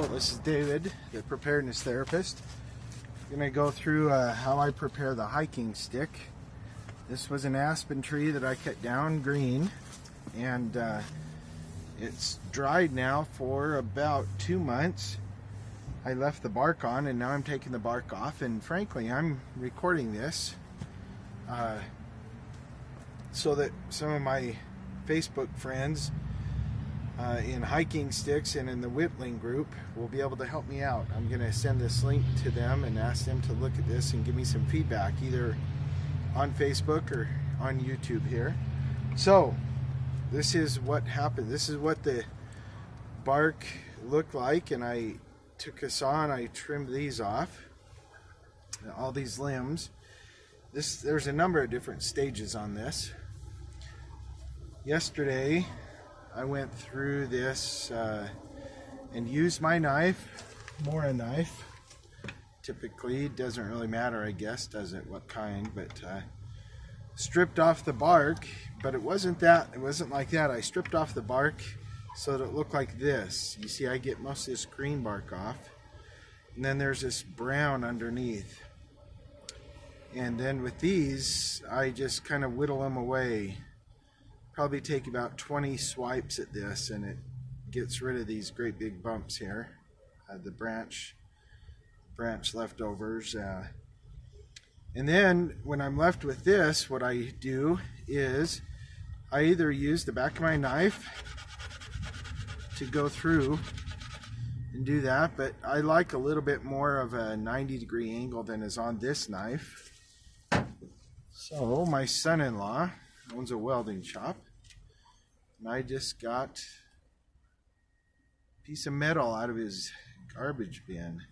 this is David, the preparedness therapist. I'm going to go through how I prepare the hiking stick. This was an aspen tree that I cut down green, and it's dried now for about 2 months. I left the bark on, and now I'm taking the bark off, and frankly I'm recording this so that some of my Facebook friends in hiking sticks and in the Whittling group will be able to help me out. I'm going to send this link to them and ask them to look at this and give me some feedback, either on Facebook or on YouTube here. So this is what happened. This is what the bark looked like, and I took a saw and I trimmed these off, all these limbs. There's a number of different stages on this. Yesterday I went through this and used my knife, a knife. Typically, it doesn't really matter, I guess, does it, what kind, but stripped off the bark, but it wasn't like that. I stripped off the bark so that it looked like this. You see, I get most of this green bark off, and then there's this brown underneath. And then with these, I just kind of whittle them away. Probably take about 20 swipes at this, and it gets rid of these great big bumps here, the branch leftovers. And then when I'm left with this, what I do is I either use the back of my knife to go through and do that, but I like a little bit more of a 90-degree angle than is on this knife. So my son-in-law owns a welding shop, and I just got a piece of metal out of his garbage bin,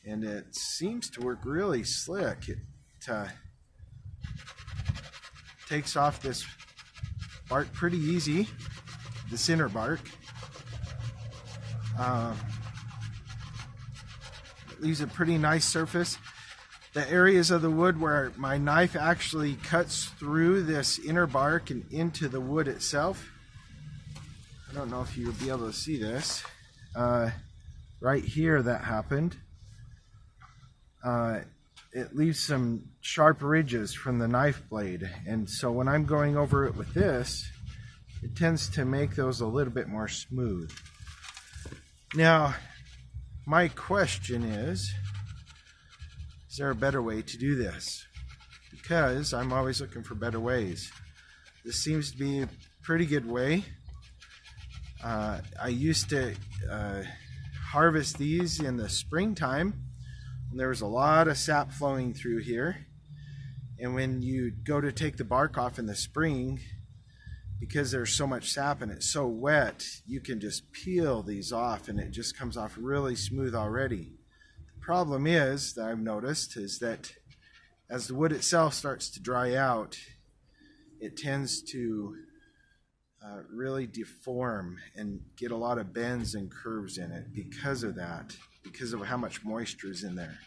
and it seems to work really slick. It takes off this bark pretty easy, this inner bark. It leaves a pretty nice surface. The areas of the wood where my knife actually cuts through this inner bark and into the wood itself. I don't know if you'll be able to see this. Right here that happened. It leaves some sharp ridges from the knife blade, and so when I'm going over it with this, it tends to make those a little bit more smooth. Now, my question is there a better way to do this? Because I'm always looking for better ways. This seems to be a pretty good way. I used to harvest these in the springtime, and there was a lot of sap flowing through here. And when you go to take the bark off in the spring, because there's so much sap and it's so wet, you can just peel these off and it just comes off really smooth already. Problem is, that I've noticed, is that as the wood itself starts to dry out, it tends to really deform and get a lot of bends and curves in it because of that, because of how much moisture is in there.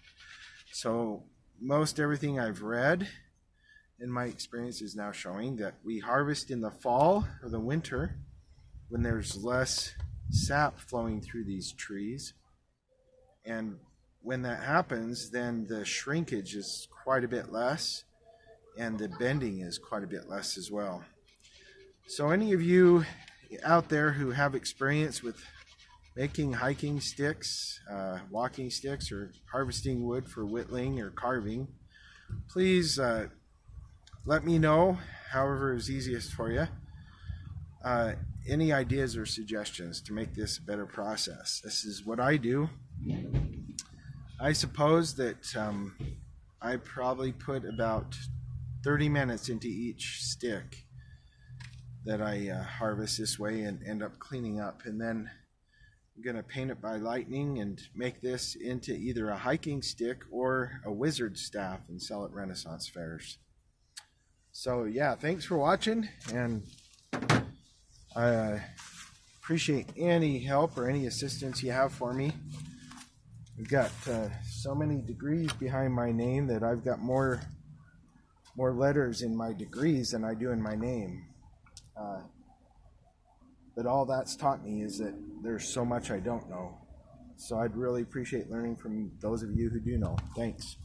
So most everything I've read in my experience is now showing that we harvest in the fall or the winter when there's less sap flowing through these trees, and when that happens, then the shrinkage is quite a bit less, and the bending is quite a bit less as well. So any of you out there who have experience with making hiking sticks, walking sticks, or harvesting wood for whittling or carving, please let me know, however is easiest for you, any ideas or suggestions to make this a better process. This is what I do. I suppose that I probably put about 30 minutes into each stick that I harvest this way and end up cleaning up, and then I'm going to paint it by lightning and make this into either a hiking stick or a wizard staff and sell at Renaissance fairs. So yeah, thanks for watching, and I appreciate any help or any assistance you have for me. I've got so many degrees behind my name that I've got more letters in my degrees than I do in my name. But all that's taught me is that there's so much I don't know. So I'd really appreciate learning from those of you who do know. Thanks.